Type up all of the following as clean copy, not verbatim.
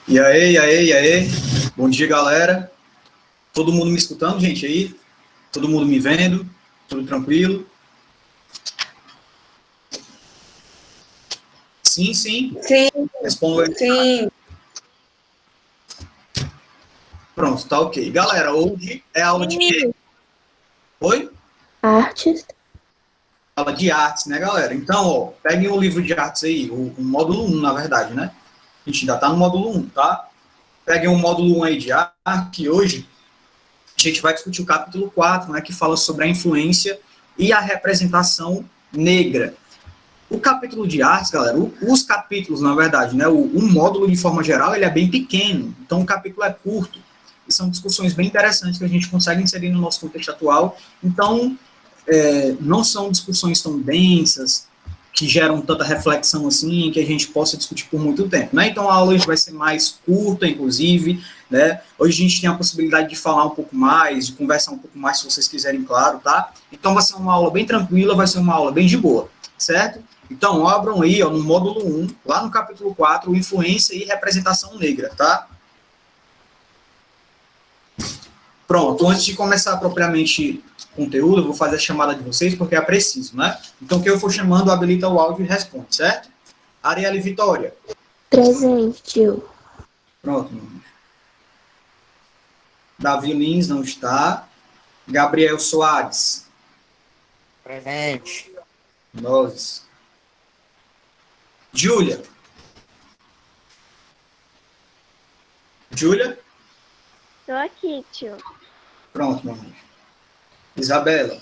E aí, e aí, e aí? Bom dia, galera. Todo mundo me escutando, gente, aí? Todo mundo me vendo? Tudo tranquilo? Sim, sim. Sim, Respondo aí. sim. Pronto, tá ok. Galera, hoje é aula de quê? Oi? Artes. Aula de artes, né, galera? Então, ó, peguem o livro de artes aí, o módulo 1, na verdade, né? A gente ainda tá no módulo 1, tá? Peguem o módulo 1 aí de arte, que hoje a gente vai discutir o capítulo 4, né, que fala sobre a influência e a representação negra. O capítulo de artes, galera, os capítulos, na verdade, né, o módulo de forma geral, ele é bem pequeno, então o capítulo é curto, e são discussões bem interessantes que a gente consegue inserir no nosso contexto atual, então não são discussões tão densas, que geram tanta reflexão assim, que a gente possa discutir por muito tempo, né? Então a aula hoje vai ser mais curta, inclusive, né? Hoje a gente tem a possibilidade de falar um pouco mais, de conversar um pouco mais, se vocês quiserem, claro, tá? Então vai ser uma aula bem tranquila, vai ser uma aula bem de boa, certo? Então abram aí, ó, no módulo 1, lá no capítulo 4, influência e representação negra, tá? Pronto, antes de começar propriamente o conteúdo, eu vou fazer a chamada de vocês, porque é preciso, né? Então, quem eu for chamando, habilita o áudio e responde, certo? Arielle Vitória. Presente, tio. Pronto, meu anjo. Davi Lins não está. Gabriel Soares. Presente. Nozes. Júlia. Júlia? Tô aqui, tio. Pronto, meu anjo. Isabela.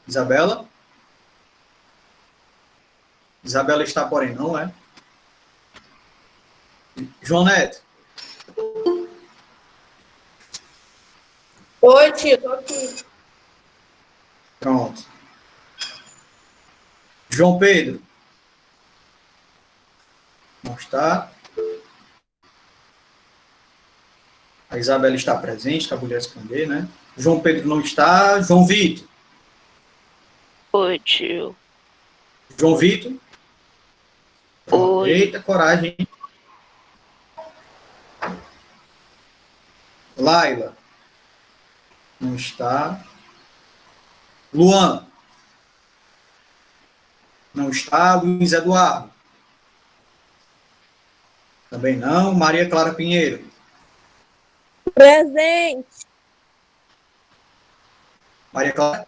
Isabela? Isabela está, porém, não é? João Neto. Oi, tio, tô aqui. Pronto. João Pedro. Não está. A Isabela está presente, acabou de responder, né? João Pedro não está. João Vitor. Oi, tio. João Vitor. Pronto. Oi. Eita, coragem, hein? Laila. Não está. Luan. Não está. Luiz Eduardo. Também não. Maria Clara Pinheiro. Presente. Maria Clara.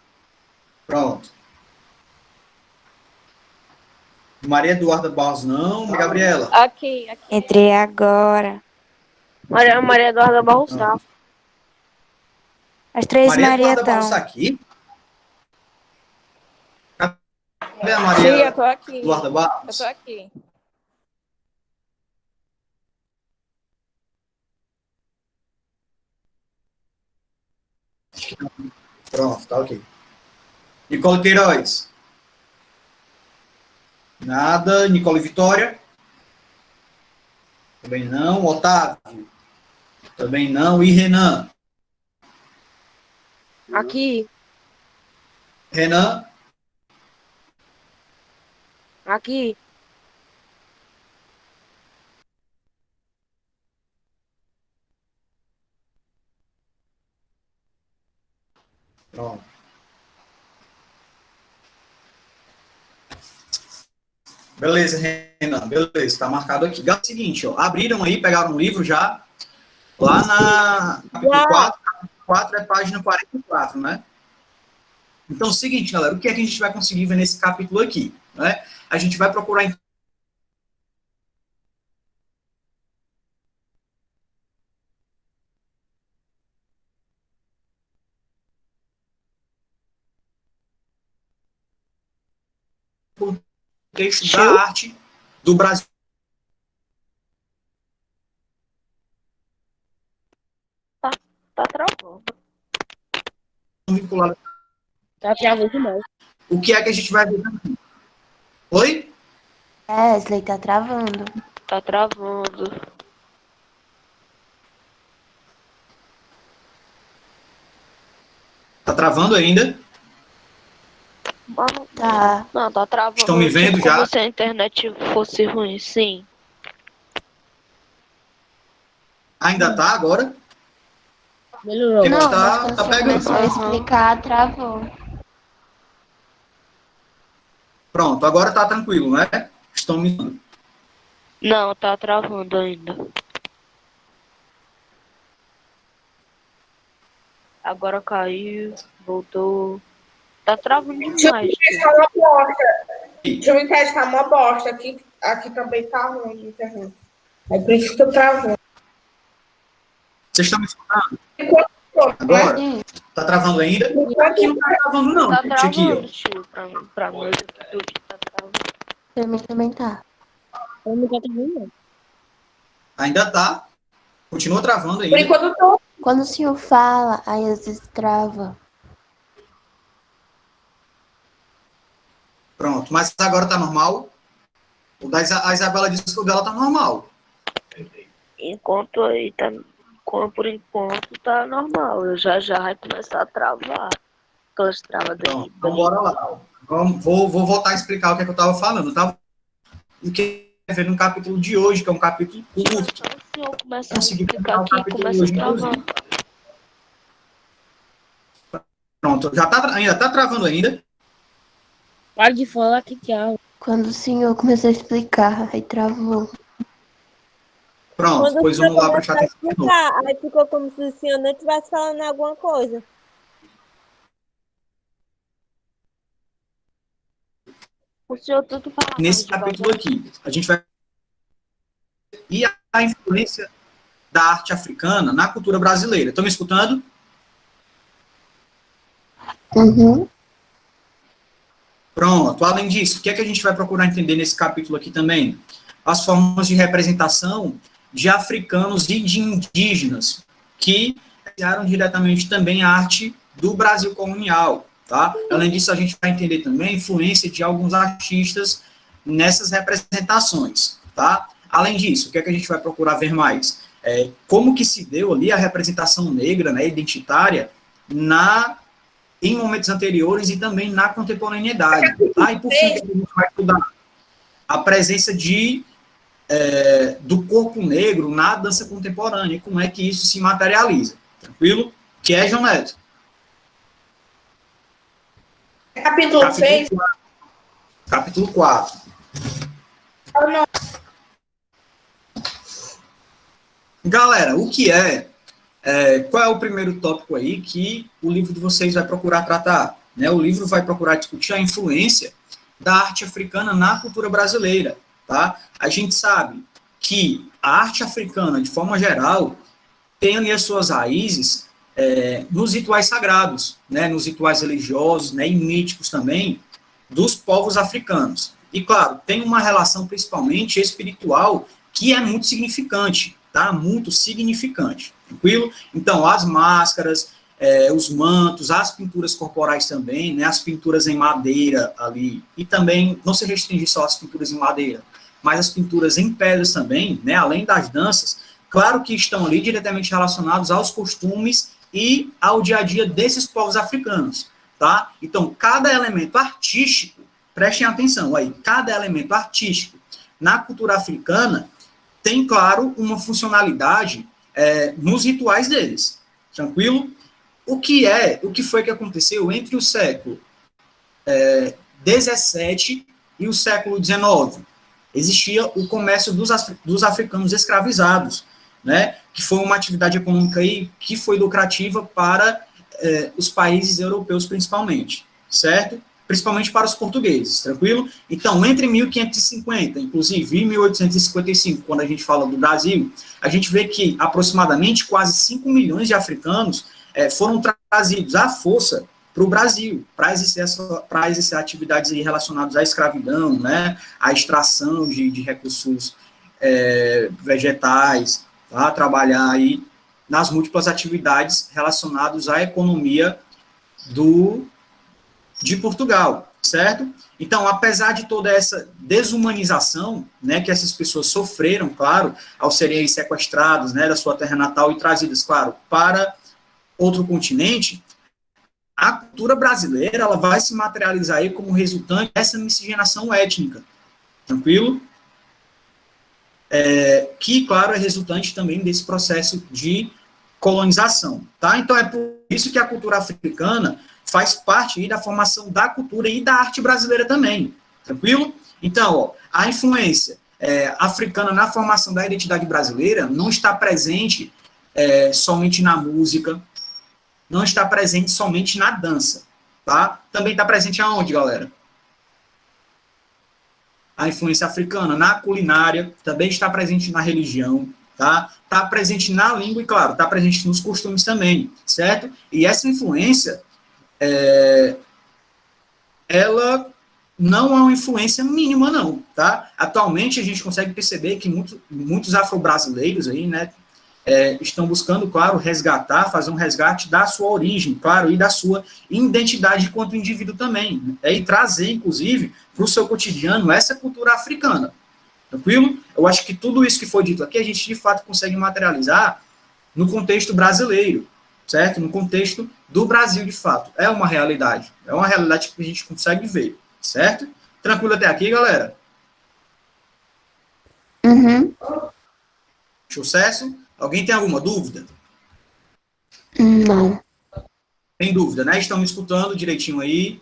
Pronto. Maria Eduarda Barros não. Gabriela. Aqui. Entrei agora. Maria Eduarda Barros tá. Pronto. As três Maria Maria Eduarda Barros está estão. aqui. Cadê a Tia, Maria eu tô aqui. Eduarda Barros? Eu tô aqui. Pronto, tá ok. Nicole Queiroz. Nada. Nicole Vitória. Também não. Otávio. Também não. E Renan. Aqui. Renan. Aqui. Pronto. Beleza, Renan. Beleza, está marcado aqui. É o seguinte, ó, abriram aí, pegaram um livro já, lá na capítulo 4. Capítulo 4 é página 44, né? Então, é o seguinte, galera, o que é que a gente vai conseguir ver nesse capítulo aqui? Né? A gente vai procurar o contexto da Tio? arte do Brasil Tá travando. vinculado. Tá travando demais. O que é que a gente vai ver? Oi? Wesley tá travando. Tá travando. Tá travando ainda? Mas Tá. não, tá travando. Estão me vendo Tipo, já? como se a internet fosse ruim, sim. Ainda tá agora? Melhorou. Não, mas Tá, quando tá você pegando. começou a explicar, travou. Pronto, agora tá tranquilo, né? Estão me vendo. Não, tá travando ainda. Agora caiu, voltou. Tá travando demais, tio. Tá uma bosta. Deixa eu testar uma bosta. Aqui também tá ruim de internet. É por isso que eu travo. Vocês estão me escutando? Enquanto Agora? Sim. Tá travando ainda? Aqui não tá travando, não. Tá Gente, aqui, travando, ó. tio. Pra nós tudo tá travando. Pra mim também tá. Eu não tô terminando. Ainda tá. Continua travando Por ainda. enquanto eu tô. Quando o senhor fala, aí às vezes trava. Pronto, mas agora tá normal? A Isabela disse que o dela tá normal. Enquanto aí tá. Por enquanto tá normal. Eu já vai começar a travar. Aquelas travadas Pronto, aí. então bora lá. Vou voltar a explicar o que é que eu tava falando, tá? O que é ver no capítulo de hoje, que é um capítulo curto. Só o senhor começar a Consegui explicar terminar o aqui e capítulo começa a hoje, travar. inclusive. Pronto, ainda tá travando ainda. Para de falar que tchau. Quando o senhor começou a explicar, aí travou. Pronto, Quando o pois senhor vamos lá começou prestar a atenção de novo. explicar, aí ficou como se o senhor não estivesse falando alguma coisa. O senhor tudo fala mais Nesse capítulo devagar. aqui, a gente vai e a influência da arte africana na cultura brasileira. Estão me escutando? Uhum. Pronto. Além disso, o que é que a gente vai procurar entender nesse capítulo aqui também? As formas de representação de africanos e de indígenas que influenciaram diretamente também a arte do Brasil colonial, tá? Além disso, a gente vai entender também a influência de alguns artistas nessas representações, tá? Além disso, o que é que a gente vai procurar ver mais? Como que se deu ali a representação negra, né, identitária, em momentos anteriores e também na contemporaneidade. Tá? E por fim, a gente vai estudar a presença do corpo negro na dança contemporânea e como é que isso se materializa. Tranquilo? Que é, João Neto? Capítulo 6. Capítulo 4. Galera, o que qual é o primeiro tópico aí que o livro de vocês vai procurar tratar? Né? O livro vai procurar discutir a influência da arte africana na cultura brasileira. Tá? A gente sabe que a arte africana, de forma geral, tem ali as suas raízes nos rituais sagrados, né? Nos rituais religiosos, né? E míticos também, dos povos africanos. E, claro, tem uma relação principalmente espiritual que é muito significante, tá? Muito significante, tranquilo? Então, as máscaras, os mantos, as pinturas corporais também, né? As pinturas em madeira ali, e também, não se restringir só às pinturas em madeira, mas as pinturas em pedras também, né? Além das danças, claro que estão ali diretamente relacionados aos costumes e ao dia a dia desses povos africanos, tá? Então, cada elemento artístico, prestem atenção aí, cada elemento artístico na cultura africana tem, claro, uma funcionalidade nos rituais deles, tranquilo? O que foi que aconteceu entre o século XVII e o século XIX? Existia o comércio dos africanos escravizados, né, que foi uma atividade econômica aí que foi lucrativa para os países europeus principalmente, certo? Principalmente para os portugueses, tranquilo? Então, entre 1550, inclusive, e 1855, quando a gente fala do Brasil, a gente vê que aproximadamente quase 5 milhões de africanos foram trazidos à força para o Brasil, para exercer atividades aí relacionadas à escravidão, né, à extração de recursos vegetais, tá, trabalhar aí nas múltiplas atividades relacionadas à economia de Portugal, certo? Então, apesar de toda essa desumanização, né, que essas pessoas sofreram, claro, ao serem sequestradas, né, da sua terra natal e trazidas, claro, para outro continente, A cultura brasileira, ela vai se materializar aí como resultante dessa miscigenação étnica, tranquilo? Que, claro, é resultante também desse processo de colonização, tá? Então, é por isso que a cultura africana faz parte aí da formação da cultura e da arte brasileira também, tranquilo? Então, ó, a influência africana na formação da identidade brasileira não está presente somente na música, não está presente somente na dança, tá? Também está presente aonde, galera? A influência africana na culinária, também está presente na religião, tá? Está presente na língua e, claro, está presente nos costumes também, certo? E essa influência, ela não é uma influência mínima, não, tá? Atualmente, a gente consegue perceber que muitos afro-brasileiros aí, né, estão buscando, claro, fazer um resgate da sua origem, claro, e da sua identidade enquanto indivíduo também, e trazer, inclusive, para o seu cotidiano essa cultura africana, tranquilo? Eu acho que tudo isso que foi dito aqui, a gente, de fato, consegue materializar no contexto brasileiro, certo? No contexto do Brasil, de fato. É uma realidade que a gente consegue ver, certo? Tranquilo até aqui, galera? Uhum. Sucesso? Alguém tem alguma dúvida? Não. Tem dúvida, né? Estão me escutando direitinho aí?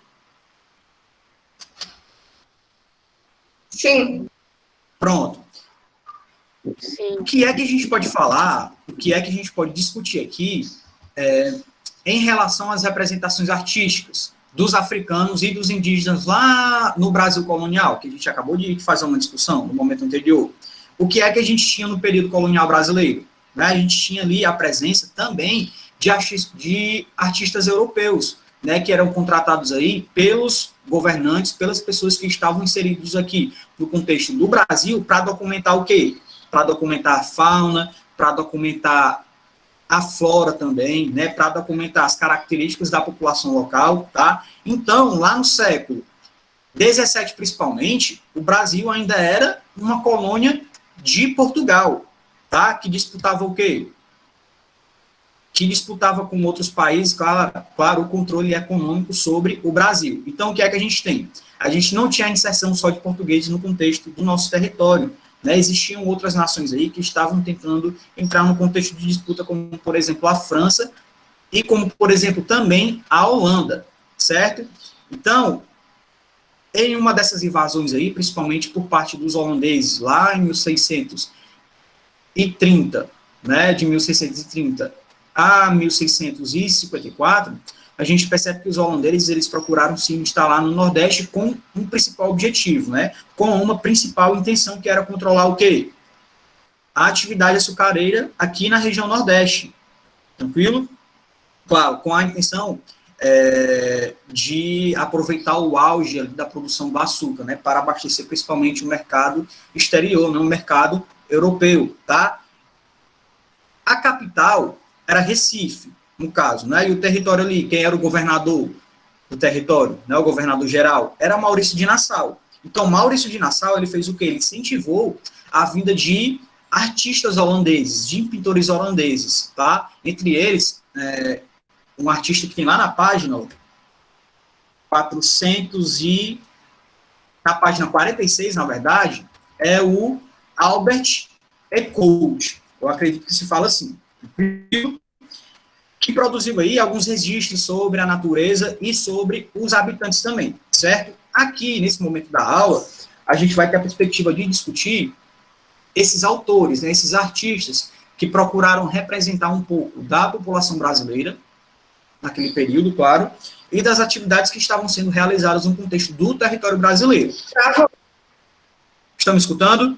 Sim. Pronto. Sim. O que é que a gente pode falar, o que é que a gente pode discutir aqui em relação às representações artísticas dos africanos e dos indígenas lá no Brasil colonial, que a gente acabou de fazer uma discussão no momento anterior. O que é que a gente tinha no período colonial brasileiro? Né? A gente tinha ali a presença também de artistas europeus, né, que eram contratados aí pelos governantes, pelas pessoas que estavam inseridos aqui no contexto do Brasil para documentar o quê? Para documentar a fauna, para documentar a flora também, né, para documentar as características da população local, tá? Então, lá no século XVII, principalmente, o Brasil ainda era uma colônia de Portugal, tá? Que disputava o quê? Que disputava com outros países, claro, o controle econômico sobre o Brasil. Então, o que é que a gente tem? A gente não tinha a inserção só de portugueses no contexto do nosso território, né? Existiam outras nações aí que estavam tentando entrar no contexto de disputa, como, por exemplo, a França e como, por exemplo, também a Holanda, certo? Então, em uma dessas invasões aí, principalmente por parte dos holandeses, lá em 1630, né, de 1630 a 1654, a gente percebe que os holandeses, eles procuraram se instalar no Nordeste com um principal objetivo, né, com uma principal intenção, que era controlar o quê? A atividade açucareira aqui na região Nordeste, tranquilo? Claro, com a intenção de aproveitar o auge da produção do açúcar, né, para abastecer principalmente o mercado exterior, né, o mercado europeu, tá? A capital era Recife, no caso, né, e o território ali, quem era o governador do território, né, o governador geral, era Maurício de Nassau. Então, Maurício de Nassau, ele fez o quê? Ele incentivou a vinda de artistas holandeses, de pintores holandeses, tá? Entre eles, um artista que tem lá na página 46, na verdade, é o Albert Ecout, eu acredito que se fala assim, que produziu aí alguns registros sobre a natureza e sobre os habitantes também, certo? Aqui, nesse momento da aula, a gente vai ter a perspectiva de discutir esses autores, né, esses artistas que procuraram representar um pouco da população brasileira, naquele período, claro, e das atividades que estavam sendo realizadas no contexto do território brasileiro. Estão me escutando?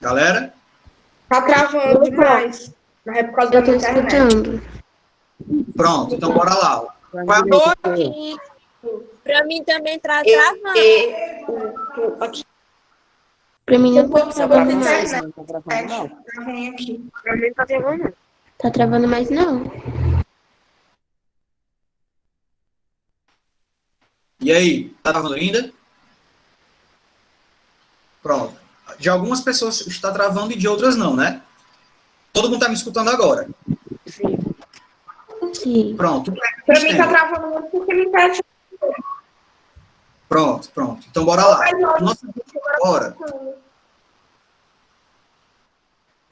Galera? Tá travando demais. Mas é por causa Eu da tô internet. escutando. Pronto, então bora lá. Qual é a Pra mim também tá E, travando. aqui. Pra mim não tá Tá travando travando mais. Não tá travando, não. Tá ruim aqui. Pra mim tá travando. Tá travando mais, não. E aí, tá travando ainda? Pronto. De algumas pessoas está travando e de outras não, né? Todo mundo está me escutando agora? Sim. Sim. Pronto. Pra mim tá travando muito porque me pede. Pronto. Então, bora lá. O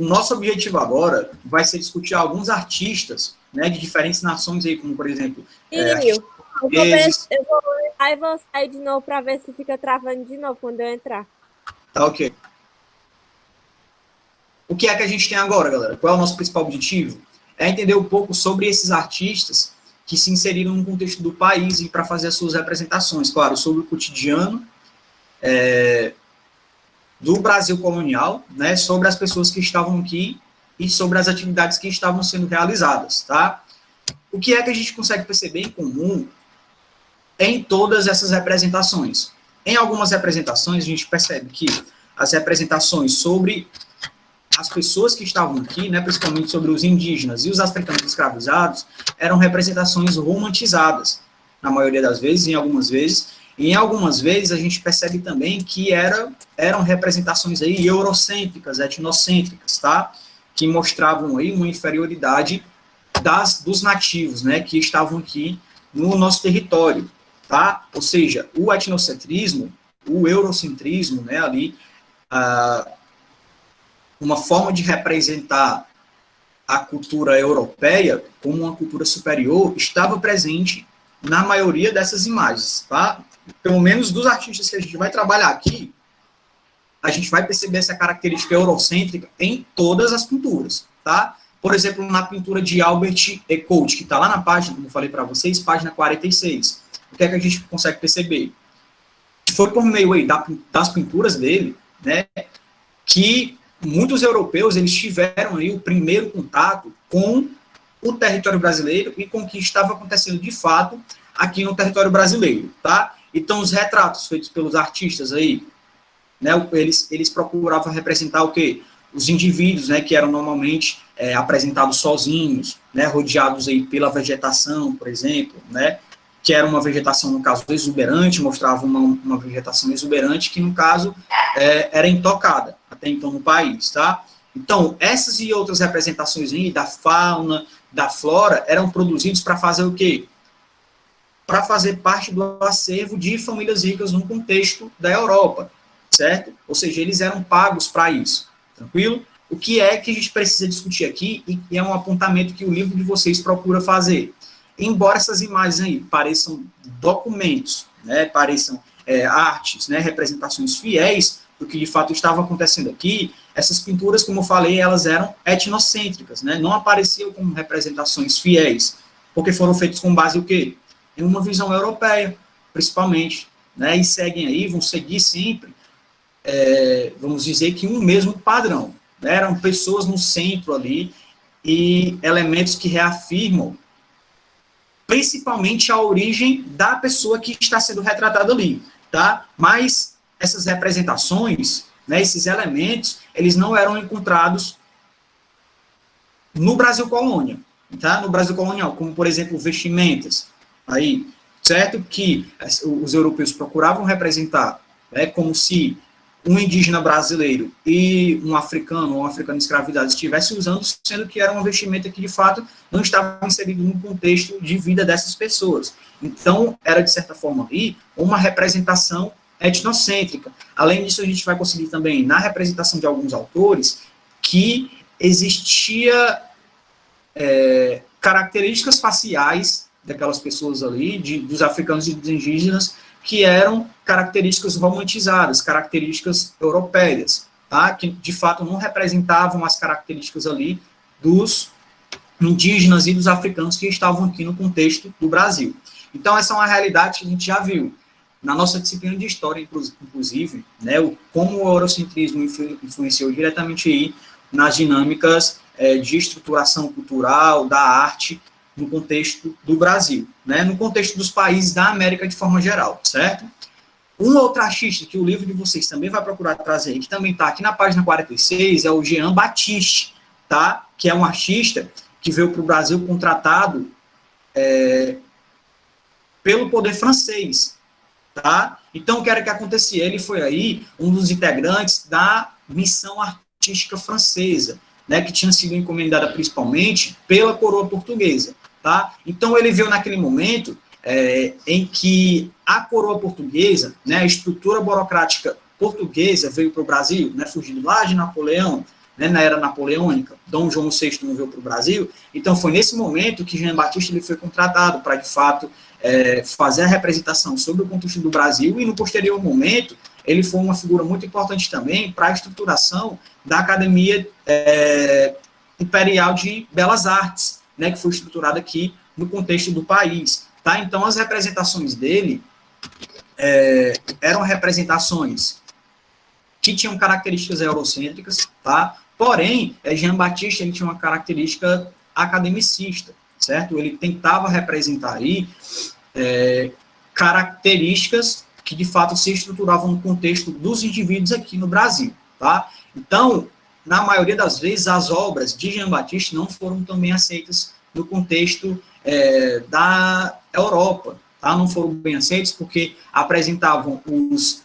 nosso objetivo agora vai ser discutir alguns artistas, né, de diferentes nações aí, como, por exemplo, Filho, portugueses. eu vou aí vou sair de novo para ver se fica travando de novo quando eu entrar. Tá ok. O que é que a gente tem agora, galera? Qual é o nosso principal objetivo? É entender um pouco sobre esses artistas que se inseriram no contexto do país e para fazer as suas representações, claro, sobre o cotidiano do Brasil colonial, né, sobre as pessoas que estavam aqui e sobre as atividades que estavam sendo realizadas, tá? O que é que a gente consegue perceber em comum em todas essas representações? Em algumas representações, a gente percebe que as representações sobre as pessoas que estavam aqui, né, principalmente sobre os indígenas e os africanos escravizados, eram representações romantizadas, na maioria das vezes, em algumas vezes, e em algumas vezes a gente percebe também que eram representações aí eurocêntricas, etnocêntricas, tá? Que mostravam aí uma inferioridade dos nativos, né, que estavam aqui no nosso território, tá? Ou seja, o etnocentrismo, o eurocentrismo, né, ali, uma forma de representar a cultura europeia como uma cultura superior estava presente na maioria dessas imagens, tá? Pelo menos dos artistas que a gente vai trabalhar aqui, a gente vai perceber essa característica eurocêntrica em todas as pinturas, tá? Por exemplo, na pintura de Albert Ecout, que está lá na página, como eu falei para vocês, página 46. O que é que a gente consegue perceber? Foi por meio aí das pinturas dele, né, que muitos europeus eles tiveram aí o primeiro contato com o território brasileiro e com o que estava acontecendo de fato aqui no território brasileiro, tá? Então, os retratos feitos pelos artistas aí, né, eles procuravam representar o quê? Os indivíduos, né, que eram normalmente apresentados sozinhos, né, rodeados aí pela vegetação, por exemplo, né, que era uma vegetação, no caso, exuberante, mostrava uma vegetação exuberante que, no caso, era intocada, até então, no país, tá? Então, essas e outras representações aí da fauna, da flora, eram produzidos para fazer o quê? Para fazer parte do acervo de famílias ricas no contexto da Europa, certo? Ou seja, eles eram pagos para isso, tranquilo? O que é que a gente precisa discutir aqui, e é um apontamento que o livro de vocês procura fazer. Embora essas imagens aí pareçam documentos, né, pareçam artes, né, representações fiéis do que de fato estava acontecendo aqui, essas pinturas, como eu falei, elas eram etnocêntricas, né, não apareciam como representações fiéis, porque foram feitas com base em o quê? Em uma visão europeia, principalmente, né, e seguem aí, vão seguir sempre, vamos dizer que um mesmo padrão, né, eram pessoas no centro ali, e elementos que reafirmam principalmente a origem da pessoa que está sendo retratada ali, tá? Mas essas representações, né, esses elementos, eles não eram encontrados no Brasil colônia, tá? No Brasil colonial, como, por exemplo, vestimentas, aí, certo? Que os europeus procuravam representar, né, como se um indígena brasileiro e um africano escravizado estivessem usando, sendo que era uma vestimenta que, de fato, não estava inserido no contexto de vida dessas pessoas. Então, era, de certa forma, aí, uma representação etnocêntrica. Além disso, a gente vai conseguir também, na representação de alguns autores, que existia características faciais daquelas pessoas ali, dos africanos e dos indígenas, que eram características romantizadas, características europeias, tá? Que de fato não representavam as características ali dos indígenas e dos africanos que estavam aqui no contexto do Brasil. Então, essa é uma realidade que a gente já viu na nossa disciplina de história, inclusive, né, como o eurocentrismo influenciou diretamente aí nas dinâmicas de estruturação cultural, da arte, no contexto do Brasil, né, no contexto dos países da América de forma geral, certo? Um outro artista que o livro de vocês também vai procurar trazer, que também está aqui na página 46, é o Jean Baptiste, tá? Que é um artista que veio para o Brasil contratado pelo poder francês, tá? Então, o que era que acontecia? Ele foi aí um dos integrantes da missão artística francesa, né, que tinha sido encomendada principalmente pela coroa portuguesa, tá? Então, ele veio naquele momento em que a coroa portuguesa, né, a estrutura burocrática portuguesa veio para o Brasil, né, fugindo lá de Napoleão, né, na era napoleônica, Dom João VI não veio para o Brasil, então foi nesse momento que Jean Baptiste ele foi contratado para, de fato, fazer a representação sobre o contexto do Brasil, e no posterior momento, ele foi uma figura muito importante também para a estruturação da Academia Imperial de Belas Artes, né, que foi estruturada aqui no contexto do país. Tá? Então, as representações dele eram representações que tinham características eurocêntricas, tá? Porém, Jean Baptiste ele tinha uma característica academicista, certo? Ele tentava representar aí características que, de fato, se estruturavam no contexto dos indivíduos aqui no Brasil, tá? Então, na maioria das vezes, as obras de Jean Baptiste não foram também aceitas no contexto da Europa, tá? Não foram bem aceitos porque apresentavam os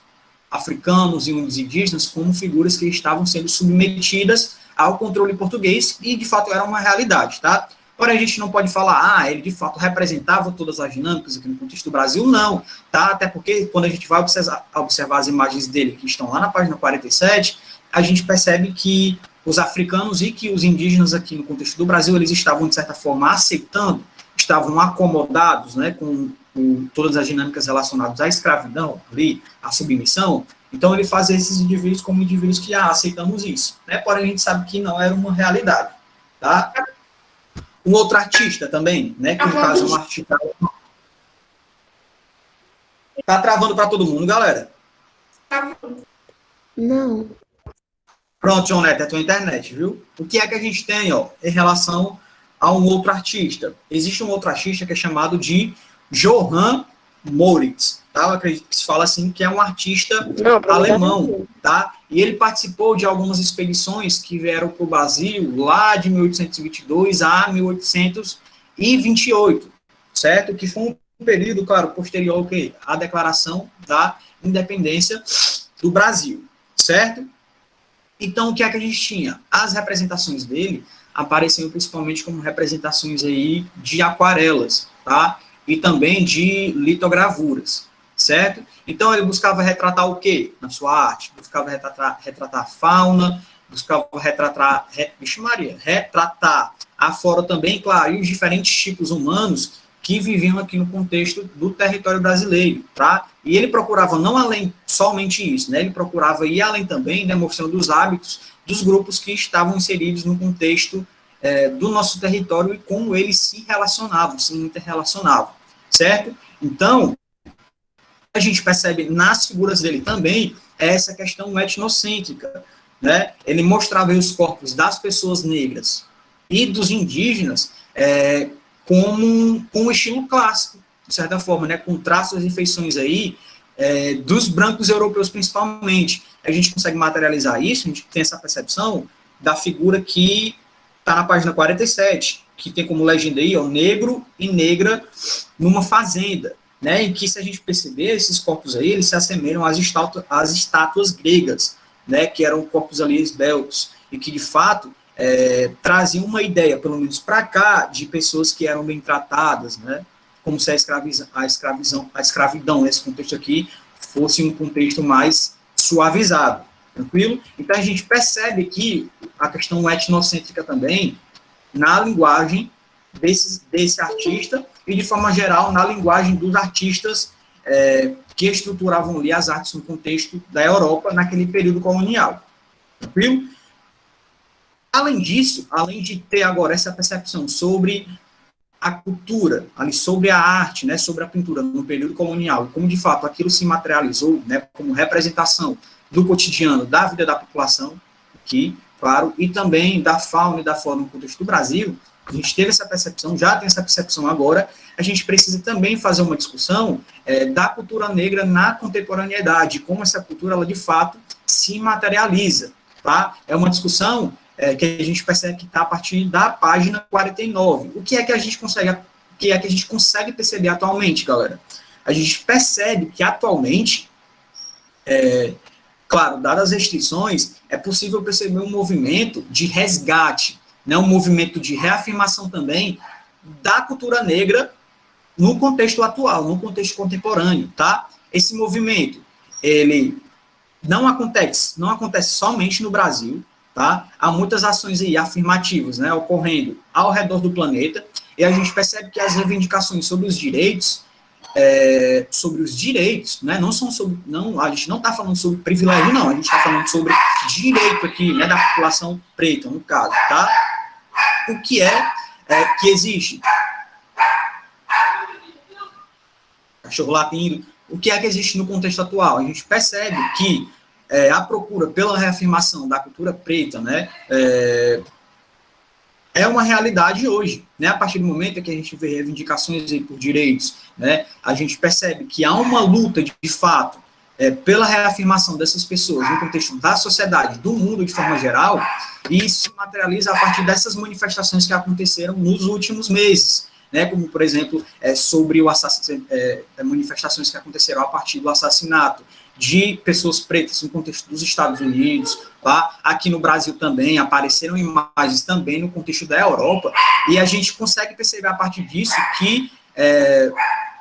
africanos e os indígenas como figuras que estavam sendo submetidas ao controle português e, de fato, era uma realidade, tá? Porém, a gente não pode falar, ele, de fato, representava todas as dinâmicas aqui no contexto do Brasil, não, tá? Até porque, quando a gente vai observar as imagens dele, que estão lá na página 47, a gente percebe que os africanos e que os indígenas aqui no contexto do Brasil, eles estavam, de certa forma, aceitando, estavam acomodados, né, com todas as dinâmicas relacionadas à escravidão, ali, à submissão. Então, ele faz esses indivíduos como indivíduos que aceitamos isso, né? Porém, a gente sabe que não era uma realidade, tá? Um outro artista também, né, que no caso é um artista... Tá travando para todo mundo, galera? Não. Pronto, João Neto, é a tua internet, viu? O que é que a gente tem, ó, em relação a um outro artista? Existe um outro artista que é chamado de Johann Moritz, tá? Eu acredito que se fala assim, que é um artista alemão, tá? E ele participou de algumas expedições que vieram para o Brasil lá de 1822 a 1828, certo? Que foi um período, claro, posterior à declaração da independência do Brasil, certo? Então, o que é que a gente tinha? As representações dele apareciam principalmente como representações aí de aquarelas, tá? E também de litogravuras, certo? Então, ele buscava retratar o quê na sua arte? Buscava retratar a fauna, buscava retratar a flora também, claro, e os diferentes tipos humanos que viviam aqui no contexto do território brasileiro, tá? E ele procurava não além somente isso, né? Ele procurava ir além também, né, mostrando os hábitos dos grupos que estavam inseridos no contexto do nosso território e como eles se relacionavam, se interrelacionavam, certo? Então, a gente percebe nas figuras dele também essa questão etnocêntrica, né? Ele mostrava os corpos das pessoas negras e dos indígenas como um estilo clássico, de certa forma, né? Com traços e feições aí dos brancos europeus principalmente. A gente consegue materializar isso, a gente tem essa percepção da figura que está na página 47, que tem como legenda aí, ó, negro e negra numa fazenda, né, em que, se a gente perceber, esses corpos aí, eles se assemelham às estátuas gregas, né, que eram corpos ali esbeltos, e que, de fato, traziam uma ideia, pelo menos para cá, de pessoas que eram bem tratadas, né, como se a escravidão, nesse contexto aqui, fosse um contexto mais suavizado, tranquilo? Então, a gente percebe aqui a questão etnocêntrica também na linguagem desse artista e, de forma geral, na linguagem dos artistas que estruturavam ali as artes no contexto da Europa naquele período colonial, tranquilo? Além disso, além de ter agora essa percepção sobre a cultura, ali, sobre a arte, né, sobre a pintura no período colonial, como de fato aquilo se materializou, né, como representação do cotidiano, da vida da população aqui, claro, e também da fauna e da flora no contexto do Brasil, a gente teve essa percepção, já tem essa percepção agora, a gente precisa também fazer uma discussão da cultura negra na contemporaneidade, como essa cultura, ela de fato se materializa, tá? É uma discussão que a gente percebe que está a partir da página 49. O que é que a gente consegue perceber atualmente, galera? A gente percebe que atualmente, claro, dadas as restrições, é possível perceber um movimento de resgate, né, um movimento de reafirmação também da cultura negra no contexto atual, no contexto contemporâneo, tá? Esse movimento, ele não acontece somente no Brasil, tá? Há muitas ações aí afirmativas, né, ocorrendo ao redor do planeta, e a gente percebe que as reivindicações sobre os direitos, né, não são sobre, não, a gente não está falando sobre privilégio, não, a gente está falando sobre direito aqui, né, da população preta, no caso, tá? O que que existe? Cachorro latindo. O que existe no contexto atual? A gente percebe que a procura pela reafirmação da cultura preta, né, é uma realidade hoje, né? A partir do momento em que a gente vê reivindicações aí por direitos, né, a gente percebe que há uma luta de fato pela reafirmação dessas pessoas no contexto da sociedade, do mundo de forma geral, e isso se materializa a partir dessas manifestações que aconteceram nos últimos meses, né, como, por exemplo, sobre manifestações que aconteceram a partir do assassinato de pessoas pretas no contexto dos Estados Unidos, tá? Aqui no Brasil também apareceram imagens também no contexto da Europa, e a gente consegue perceber a partir disso que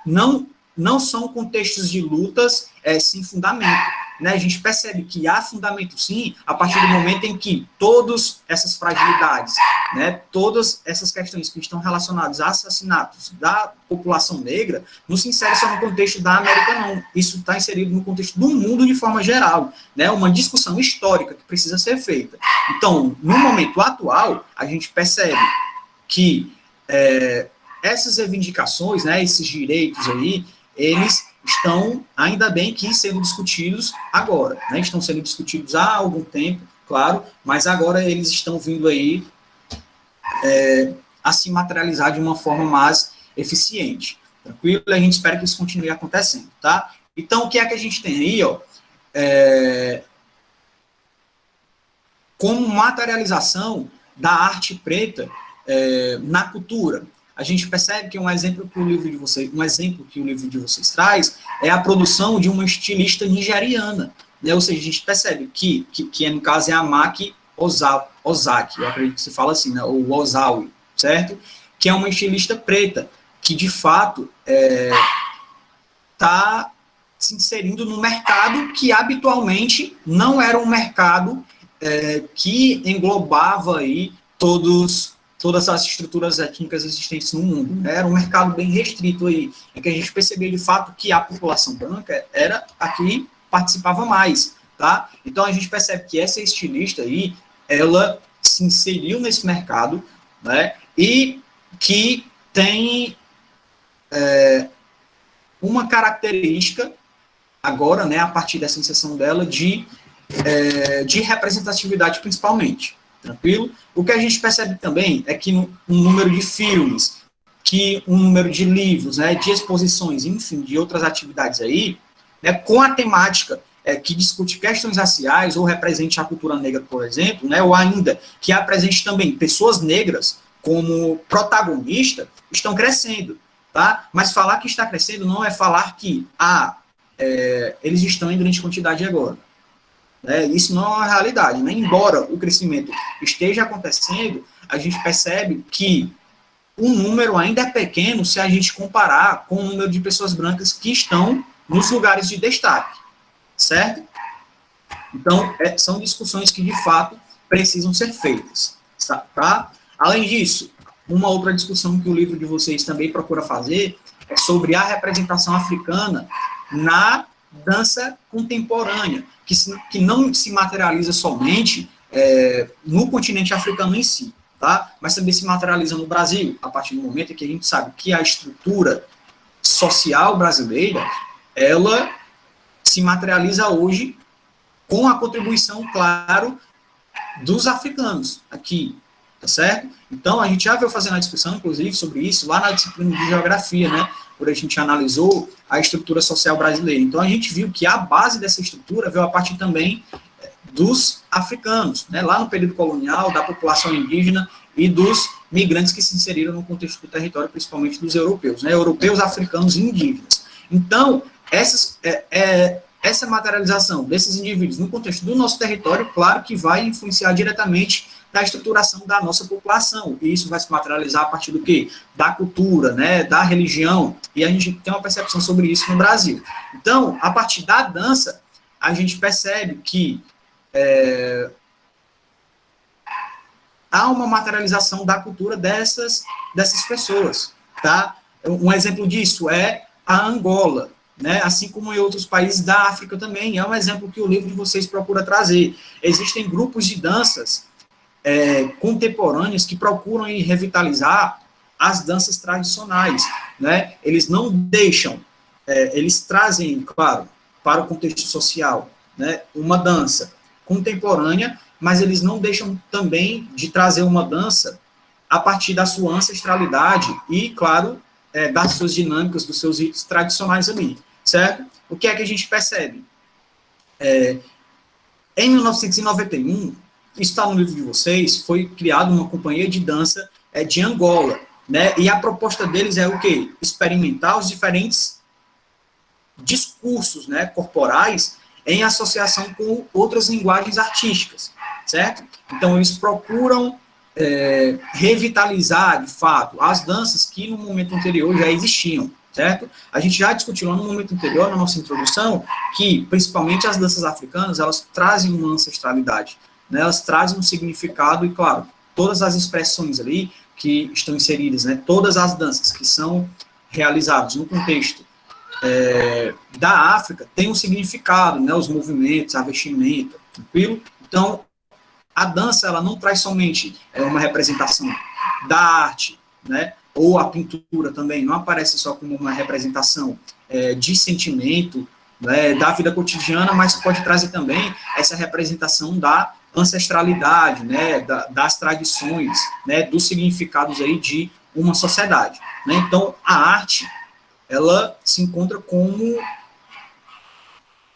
não são contextos de lutas sem fundamento, né? A gente percebe que há fundamento sim, a partir do momento em que todas essas fragilidades, né, todas essas questões que estão relacionadas a assassinatos da população negra, não se insere só no contexto da América, não. Isso está inserido no contexto do mundo de forma geral, né? Uma discussão histórica que precisa ser feita. Então, no momento atual, a gente percebe que essas reivindicações, né, esses direitos aí, eles estão, ainda bem que, sendo discutidos agora, né? Estão sendo discutidos há algum tempo, claro, mas agora eles estão vindo aí a se materializar de uma forma mais eficiente, tranquilo? A gente espera que isso continue acontecendo, tá? Então, o que é que a gente tem aí, ó, como materialização da arte preta na cultura? A gente percebe que um exemplo que o livro de vocês traz é a produção de uma estilista nigeriana, né? Ou seja, a gente percebe que no caso é a Maki Ozaki, eu acredito que se fala assim, né? Ou Ozawi, certo? Que é uma estilista preta, que de fato está se inserindo no mercado que habitualmente não era um mercado que englobava aí todas as estruturas étnicas existentes no mundo, né? Era um mercado bem restrito aí, em que a gente percebeu de fato que a população branca era a que participava mais, tá? Então a gente percebe que essa estilista aí, ela se inseriu nesse mercado, né? E que tem uma característica agora, né, a partir dessa inserção dela, de representatividade principalmente. Tranquilo? O que a gente percebe também é que um número de filmes, que um número de livros, né, de exposições, enfim, de outras atividades aí, né, com a temática que discute questões raciais ou represente a cultura negra, por exemplo, né, ou ainda que apresente também pessoas negras como protagonista, estão crescendo, tá? Mas falar que está crescendo não é falar que eles estão em grande quantidade agora. Isso não é uma realidade, né? Embora o crescimento esteja acontecendo, a gente percebe que o número ainda é pequeno se a gente comparar com o número de pessoas brancas que estão nos lugares de destaque, certo? Então, são discussões que, de fato, precisam ser feitas, tá? Além disso, uma outra discussão que o livro de vocês também procura fazer é sobre a representação africana na dança contemporânea, que não se materializa somente no continente africano em si, tá? Mas também se materializa no Brasil, a partir do momento em que a gente sabe que a estrutura social brasileira, ela se materializa hoje com a contribuição, claro, dos africanos aqui, tá certo? Então, a gente já veio fazendo a discussão, inclusive, sobre isso lá na disciplina de geografia, né? Quando a gente analisou a estrutura social brasileira. Então, a gente viu que a base dessa estrutura veio a partir também dos africanos, né? Lá no período colonial, da população indígena e dos migrantes que se inseriram no contexto do território, principalmente dos europeus, né? Europeus, africanos e indígenas. Então, essa materialização desses indivíduos no contexto do nosso território, claro que vai influenciar diretamente na estruturação da nossa população, e isso vai se materializar a partir do quê? Da cultura, né, da religião, e a gente tem uma percepção sobre isso no Brasil. Então, a partir da dança, a gente percebe que há uma materialização da cultura dessas pessoas, tá? Um exemplo disso é a Angola, né? Assim como em outros países da África também, é um exemplo que o livro de vocês procura trazer. Existem grupos de danças contemporâneas que procuram revitalizar as danças tradicionais, né? Eles não deixam, eles trazem, claro, para o contexto social, né, uma dança contemporânea, mas eles não deixam também de trazer uma dança a partir da sua ancestralidade e, claro, das suas dinâmicas, dos seus ritos tradicionais ali, certo? O que é que a gente percebe? Em 1991, isso está no livro de vocês, foi criada uma companhia de dança de Angola, né? E a proposta deles é o quê? Experimentar os diferentes discursos, né, corporais em associação com outras linguagens artísticas, certo? Então, eles procuram revitalizar, de fato, as danças que no momento anterior já existiam, certo? A gente já discutiu lá no momento anterior, na nossa introdução, que, principalmente as danças africanas, elas trazem uma ancestralidade, né? Elas trazem um significado e, claro, todas as expressões ali que estão inseridas, né? Todas as danças que são realizadas no contexto da África têm um significado, né? Os movimentos, a vestimenta, tranquilo? Então, a dança, ela não traz somente uma representação da arte, né, ou a pintura também, não aparece só como uma representação de sentimento, né, da vida cotidiana, mas pode trazer também essa representação da ancestralidade, né, das tradições, né, dos significados aí de uma sociedade, né? Então, a arte, ela se encontra como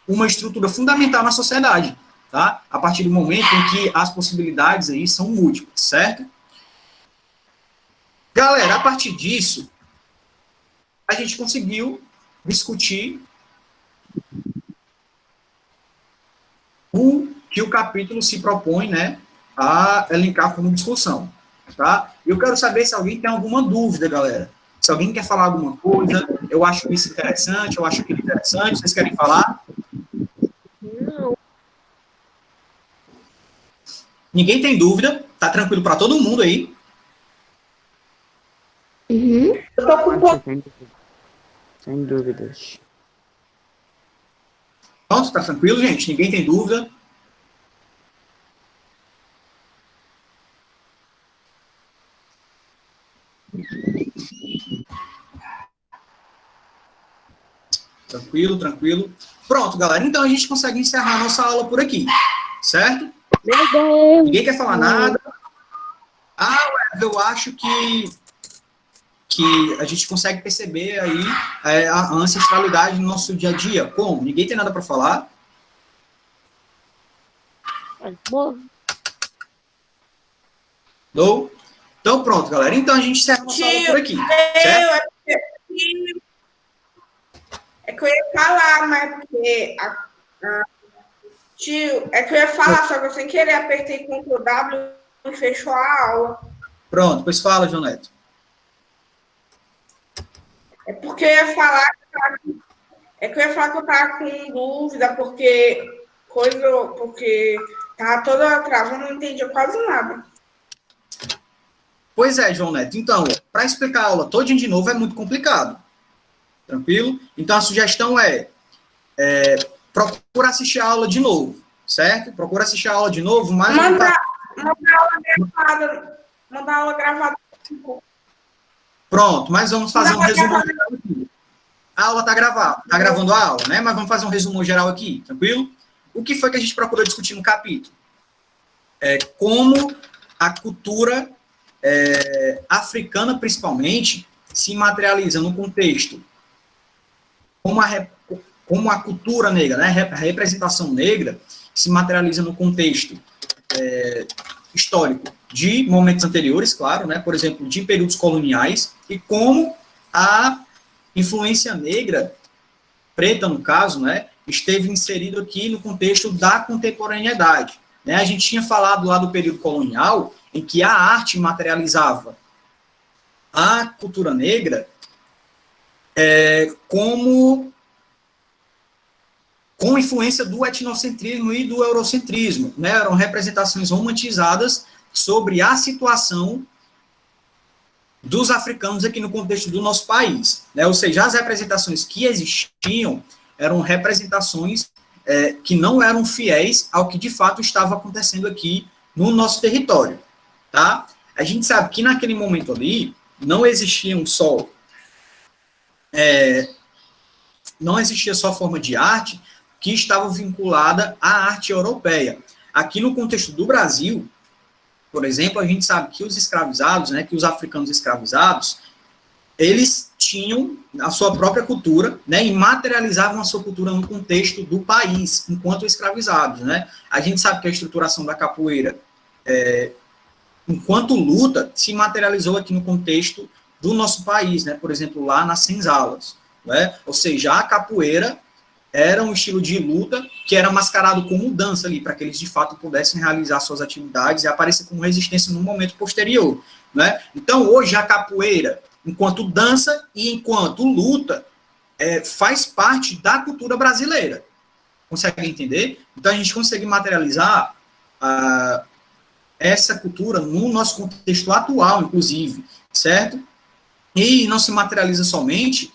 uma estrutura fundamental na sociedade, tá? A partir do momento em que as possibilidades aí são múltiplas, certo? Galera, a partir disso, a gente conseguiu discutir o que o capítulo se propõe, né, a elencar como discussão, tá? Eu quero saber se alguém tem alguma dúvida, galera. Se alguém quer falar alguma coisa, eu acho isso interessante, eu acho aquilo interessante, vocês querem falar? Não. Ninguém tem dúvida, tá tranquilo para todo mundo aí? Uhum. Eu tô com um pouco. Sem dúvidas. Pronto, tá tranquilo, gente? Ninguém tem dúvida? Tranquilo, tranquilo. Pronto, galera. Então a gente consegue encerrar a nossa aula por aqui, certo? Meu Deus. Ninguém quer falar nada? Eu acho que a gente consegue perceber aí a ancestralidade no nosso dia a dia. Como? Ninguém tem nada para falar? Bom, Não? Então pronto, galera. Então a gente encerra a nossa aula por aqui, certo? É que eu ia falar, mas porque tio, é que eu ia falar, só que eu sem querer apertei Ctrl W e fechou a aula. Pronto, pois fala, João Neto. É porque eu ia falar que eu tava com dúvida, porque tava toda travando, não entendia quase nada. Pois é, João Neto. Então, para explicar a aula todinha de novo é muito complicado. Tranquilo? Então, a sugestão procura assistir a aula de novo, certo? Procura assistir a aula de novo, mas... Manda a aula gravada. Pronto, mas vamos fazer um resumo geral aqui. A aula está gravada, está gravando a aula, né? Mas vamos fazer um resumo geral aqui, tranquilo? O que foi que a gente procurou discutir no capítulo? Como a cultura africana, principalmente, se materializa no contexto, como a cultura negra, né? A representação negra se materializa no contexto histórico de momentos anteriores, claro, né? Por exemplo, de períodos coloniais, e como a influência negra, preta no caso, né? esteve inserido aqui no contexto da contemporaneidade. Né? A gente tinha falado lá do período colonial, em que a arte materializava a cultura negra com influência do etnocentrismo e do eurocentrismo. Né? Eram representações romantizadas sobre a situação dos africanos aqui no contexto do nosso país. Né? Ou seja, as representações que existiam eram representações que não eram fiéis ao que de fato estava acontecendo aqui no nosso território. Tá? A gente sabe que naquele momento ali não existia só forma de arte que estava vinculada à arte europeia. Aqui no contexto do Brasil, por exemplo, a gente sabe que os escravizados, né, que os africanos escravizados, eles tinham a sua própria cultura, né, e materializavam a sua cultura no contexto do país, enquanto escravizados, né. A gente sabe que a estruturação da capoeira, enquanto luta, se materializou aqui no contexto do nosso país, né, por exemplo, lá nas senzalas, né, ou seja, a capoeira era um estilo de luta que era mascarado como dança ali, para que eles de fato pudessem realizar suas atividades e aparecer como resistência no momento posterior, né. Então, hoje, a capoeira, enquanto dança e enquanto luta, faz parte da cultura brasileira. Consegue entender? Então, a gente consegue materializar essa cultura no nosso contexto atual, inclusive, certo? E não se materializa somente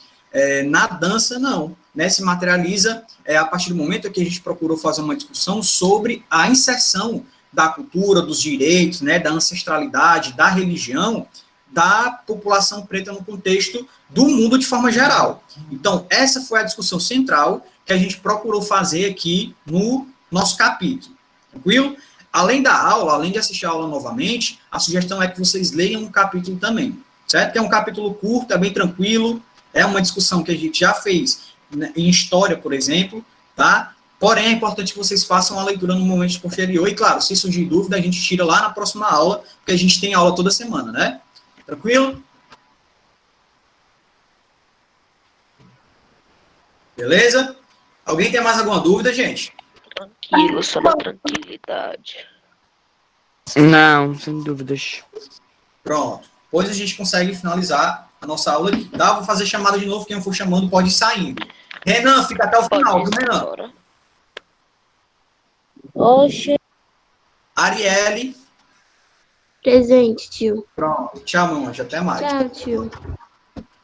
na dança, não. Né? Se materializa a partir do momento que a gente procurou fazer uma discussão sobre a inserção da cultura, dos direitos, né, da ancestralidade, da religião, da população preta no contexto do mundo de forma geral. Então, essa foi a discussão central que a gente procurou fazer aqui no nosso capítulo. Tranquilo? Além da aula, além de assistir a aula novamente, a sugestão é que vocês leiam um capítulo também, certo? Que é um capítulo curto, é bem tranquilo, é uma discussão que a gente já fez em história, por exemplo, tá? Porém, é importante que vocês façam a leitura no momento posterior, e claro, se surgir dúvida, a gente tira lá na próxima aula, porque a gente tem aula toda semana, né? Tranquilo? Beleza? Alguém tem mais alguma dúvida, gente? Tranquilo, só na tranquilidade. Não, sem dúvidas. Pronto. Depois a gente consegue finalizar a nossa aula aqui, tá? Vou fazer chamada de novo, quem eu for chamando pode ir saindo. Renan, fica até o final, viu, Renan? Agora. Oxe. Arielle. Presente, tio. Pronto. Tchau, meu anjo. Até mais. Tchau, tio.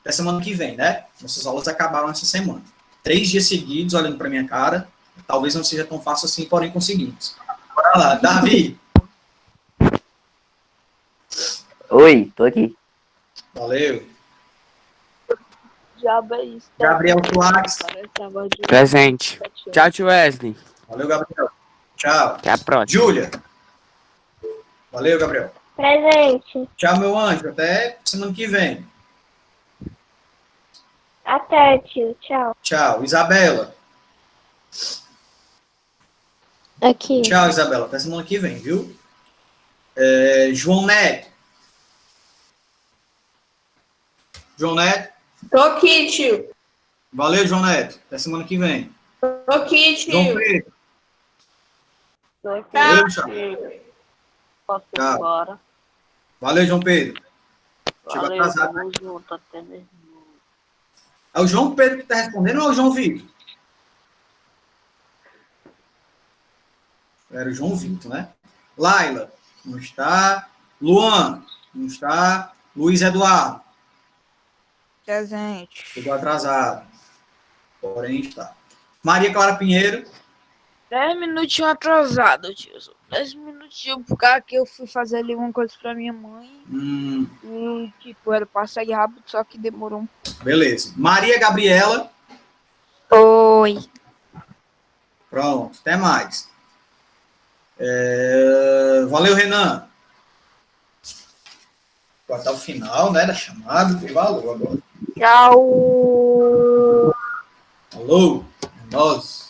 Até semana que vem, né? Nossas aulas acabaram essa semana. 3 dias seguidos, olhando para minha cara. Talvez não seja tão fácil assim, porém conseguimos. Bora lá. Davi. Oi, tô aqui. Valeu. Diabo é isso. Gabriel Soares. Presente. Tchau, tio Wesley. Valeu, Gabriel. Tchau. Até a próxima. Júlia. Valeu, Gabriel. Presente. Tchau, meu anjo. Até semana que vem. Até, tio. Tchau. Tchau. Isabela. Aqui. Tchau, Isabela. Até semana que vem, viu? João Neto. João Neto. Tô aqui, tio. Valeu, João Neto. Até semana que vem. Tô aqui, tio. João Pedro. Valeu, Tchau. Posso ir Tchau. embora? Valeu, João Pedro. Chegou Valeu, atrasado. tamo junto, até mesmo. É o João Pedro que está respondendo ou é o João Vitor? Era o João Vitor, né? Laila, não está. Luan, não está. Luiz Eduardo, Presente. chegou atrasado. Porém, está. Maria Clara Pinheiro, 10 minutinhos atrasado, tio. 10 minutinhos, por causa que eu fui fazer ali uma coisa pra minha mãe. E, tipo, era pra sair rápido, só que demorou um pouco. beleza. Maria Gabriela, Oi. pronto, até mais. Valeu, Renan. Ficou até o final, né, da chamada, tem valor agora. Tchau. Alô, nós.